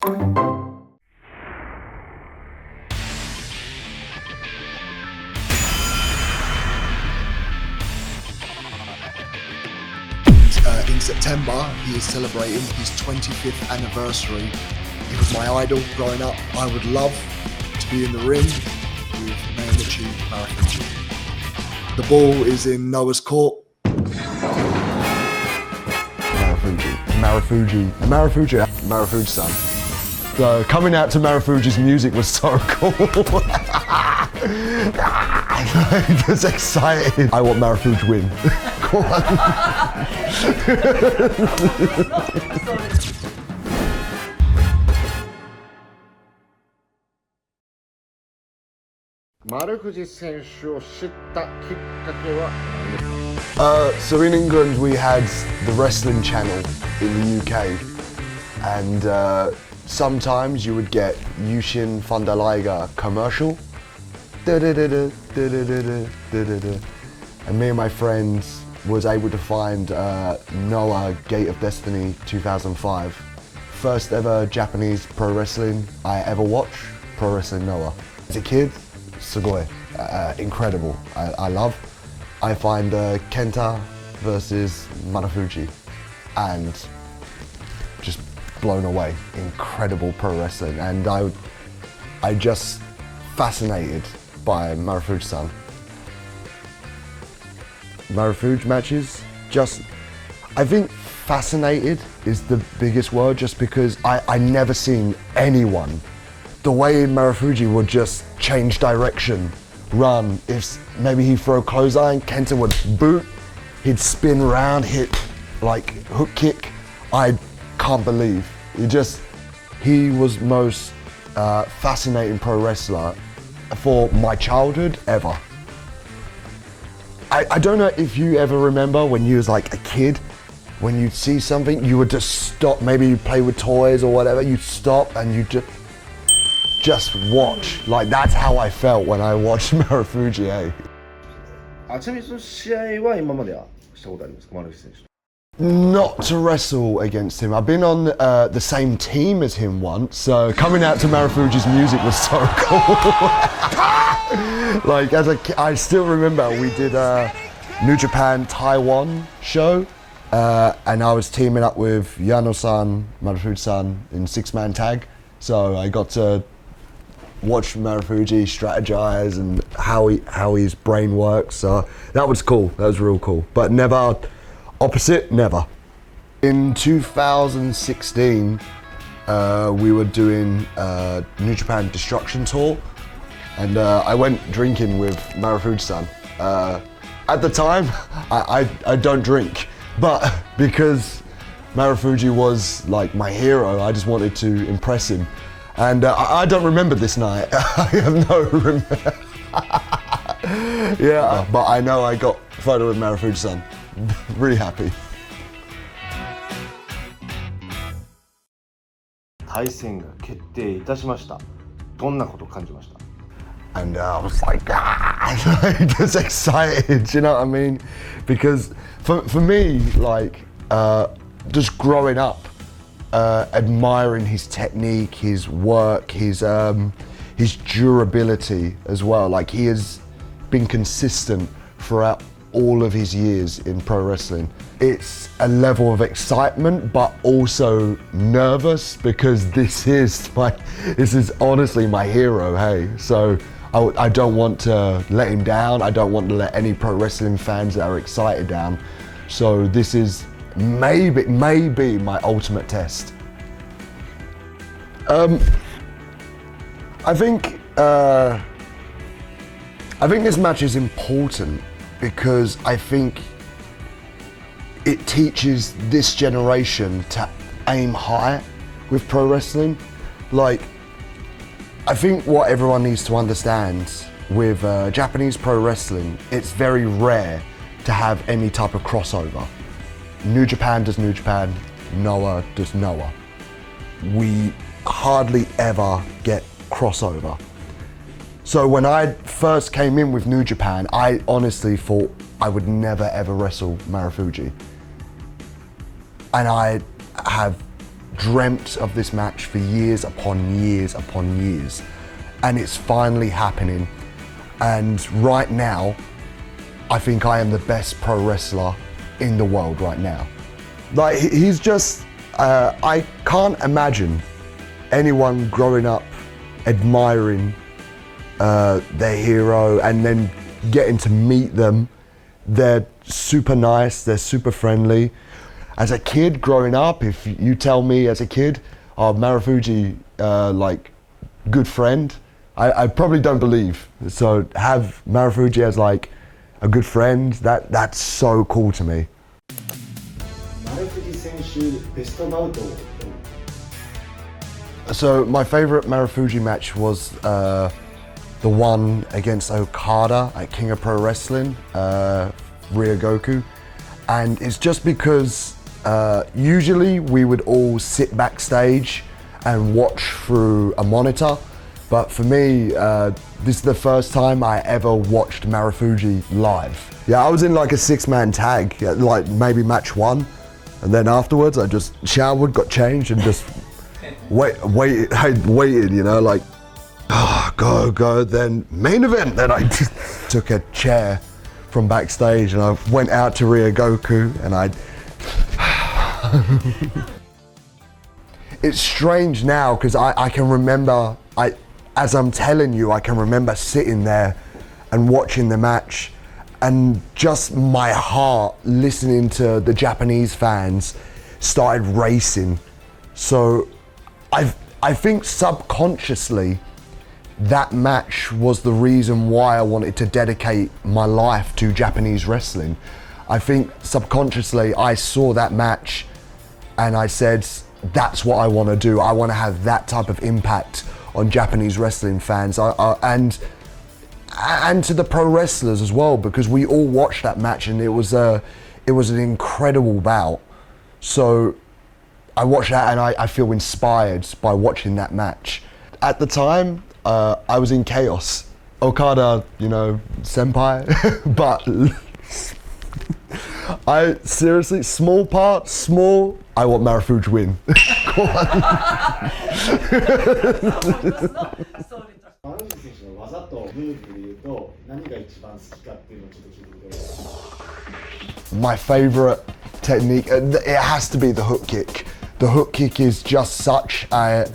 In September, he is celebrating his 25th anniversary. He was my idol growing up. I would love to be in the ring with Marufuji. The ball is in Noah's court. Marufuji-san. So coming out to Marufuji's music was so cool. I was excited. I want Marufuji to win. Go on. So in England we had the wrestling channel in the UK, and sometimes you would get Yushin van der Liger commercial. And me and my friends was able to find Noah Gate of Destiny 2005. First ever Japanese pro wrestling I ever watched, Pro Wrestling Noah. As a kid, sugoi, incredible. I find Kenta versus Marufuji, and just blown away. Incredible pro wrestling, and I just fascinated by Marufuji-san. Marufuji matches, I think fascinated is the biggest word, just because I never seen anyone. The way Marufuji would just change direction, run, if maybe he'd throw a clothesline, Kenta would boot, he'd spin around, hit like hook kick. I can't believe. He was most fascinating pro wrestler for my childhood ever. I don't know if you ever remember when you was like a kid, when you'd see something, you would just stop, maybe you play with toys or whatever, you'd stop and you just watch. Like, that's how I felt when I watched Marufuji, eh? ちなみにその試合は今まではしたことありますか、丸藤選手と。 Not to wrestle against him. I've been on the same team as him once, so coming out to Marufuji's music was so cool. Like, as a kid, I still remember we did a New Japan Taiwan show, and I was teaming up with Yano-san, Marufuji-san in 6-man tag, so I got to watch Marufuji strategize and how his brain works, so that was cool, that was real cool, but never opposite, never. In 2016, we were doing a New Japan Destruction Tour, and I went drinking with Marufuji-san. At the time, I don't drink, but because Marufuji was like my hero, I just wanted to impress him. And I don't remember this night. I have no remember. Yeah, but I know I got a photo with Marufuji-san. Really happy. 対戦が決定いたしました。どんなことを感じました？ And I was like, just excited, you know what I mean? Because for me, like, just growing up, admiring his technique, his work, his durability as well. Like, he has been consistent throughout all of his years in pro wrestling. It's a level of excitement, but also nervous, because this is honestly my hero, hey? So I don't want to let him down. I don't want to let any pro wrestling fans that are excited down. So this is maybe my ultimate test. I think this match is important because I think it teaches this generation to aim high with pro wrestling. Like, I think what everyone needs to understand with Japanese pro wrestling, it's very rare to have any type of crossover. New Japan does New Japan, Noah does Noah. We hardly ever get crossover. So when I first came in with New Japan, I honestly thought I would never ever wrestle Marufuji. And I have dreamt of this match for years upon years upon years, and it's finally happening. And right now, I think I am the best pro wrestler in the world right now. Like, he's just, I can't imagine anyone growing up admiring their hero and then getting to meet them. They're super nice, they're super friendly. As a kid growing up, if you tell me as a kid, oh, Marufuji, like, good friend, I probably don't believe. So have Marufuji as like a good friend, that's so cool to me. 丸藤選手ベストバウトを So my favorite Marufuji match was the one against Okada at King of Pro Wrestling, Ryogoku. And it's just because usually we would all sit backstage and watch through a monitor. But for me, this is the first time I ever watched Marufuji live. Yeah, I was in like a 6-man tag, like maybe match 1. And then afterwards I just showered, got changed and just waited, you know, like, oh, go, then main event. Then I just took a chair from backstage and I went out to Ryogoku and It's strange now because I can remember, as I'm telling you, I can remember sitting there and watching the match and just my heart listening to the Japanese fans started racing. So I think subconsciously that match was the reason why I wanted to dedicate my life to Japanese wrestling. I think subconsciously I saw that match and I said, that's what I want to do. I want to have that type of impact on Japanese wrestling fans and to the pro wrestlers as well, because we all watched that match and it was an incredible bout. So I watched that and I feel inspired by watching that match. At the time, I was in chaos. Okada, you know, senpai, but I seriously, small, I want Marufuji to win. 丸藤選手の技とムーブでいうと何が一番好きかっていうのをちょっと聞いてください。 My favorite technique, it has to be the hook kick. The hook kick is just such an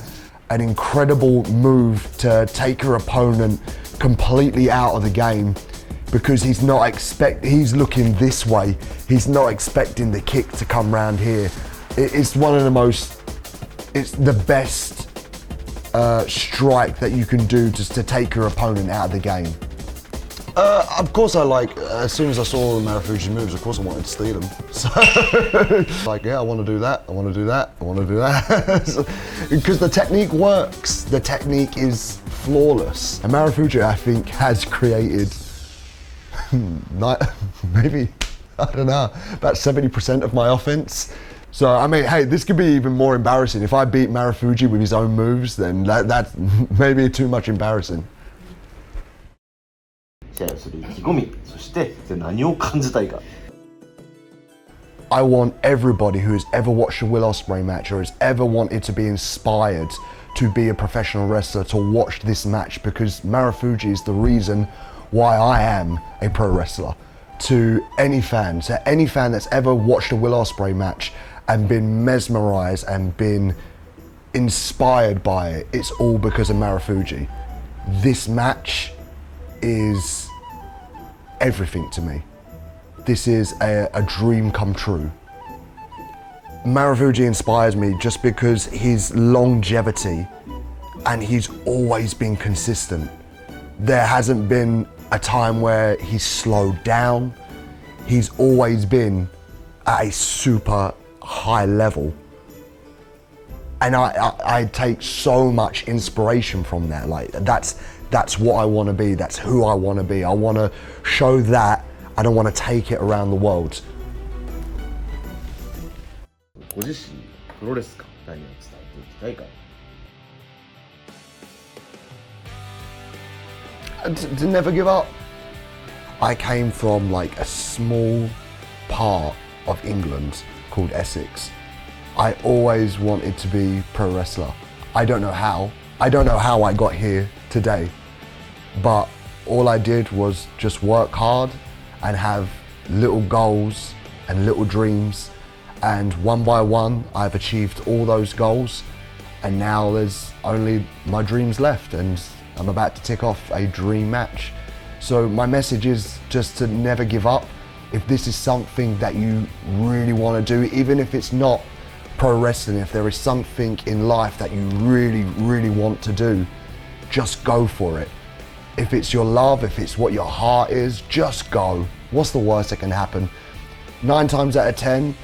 incredible move to take your opponent completely out of the game, because he's looking this way. He's not expecting the kick to come round here. It's the best strike that you can do just to take your opponent out of the game. Of course as soon as I saw the Marufuji moves, of course I wanted to steal them. So, like, yeah, I want to do that, I want to do that, I want to do that. Because the technique works, the technique is flawless. And Marufuji, I think, has created, maybe, I don't know, about 70% of my offense. So, I mean, hey, this could be even more embarrassing. If I beat Marufuji with his own moves, then that's maybe too much embarrassing. 試合をする意気込み、そして何を感じたいか。 I want everybody who has ever watched a Will Ospreay match or has ever wanted to be inspired to be a professional wrestler to watch this match, because Marufuji is the reason why I am a pro wrestler. To any fan that's ever watched a Will Ospreay match and been mesmerized and been inspired by it, it's all because of Marufuji. This match is everything to me. This is a dream come true. Marufuji inspires me just because his longevity, and he's always been consistent. There hasn't been a time where he's slowed down. He's always been at a super high level. And I take so much inspiration from that. Like, that's what I want to be. That's who I want to be. I want to show that. I don't want to take it around the world. ご自身プロレス界何を伝えていきたいか。 To never give up. I came from like a small part of England called Essex, I always wanted to be pro wrestler. I don't know how. I don't know how I got here today, but all I did was just work hard and have little goals and little dreams, and one by one I've achieved all those goals, and now there's only my dreams left, and I'm about to tick off a dream match. So my message is just to never give up. If this is something that you really want to do, even if it's not pro wrestling, if there is something in life that you really want to do, just go for it. If it's your love, if it's what your heart is, just go. What's the worst that can happen? 9 times out of 10,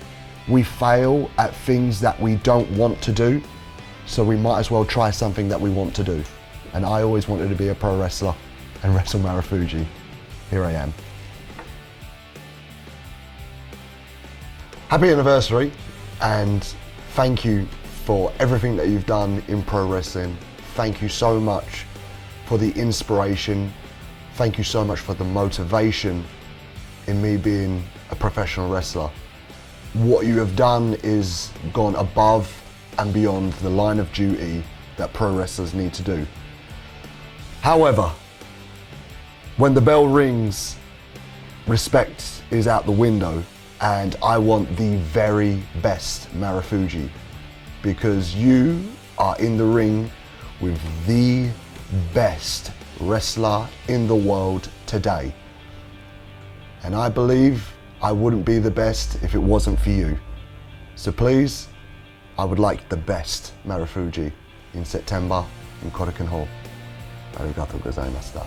we fail at things that we don't want to do, so we might as well try something that we want to do. And I always wanted to be a pro wrestler and wrestle Marufuji. Here I am. Happy anniversary, and thank you for everything that you've done in pro wrestling. Thank you so much for the inspiration. Thank you so much for the motivation in me being a professional wrestler. What you have done is gone above and beyond the line of duty that pro wrestlers need to do. However, when the bell rings, respect is out the window, and I want the very best Marufuji, because you are in the ring with the best wrestler in the world today. And I believe I wouldn't be the best if it wasn't for you. So please, I would like the best Marufuji in September in Korakuen Hall. Arigatou gozaimashita.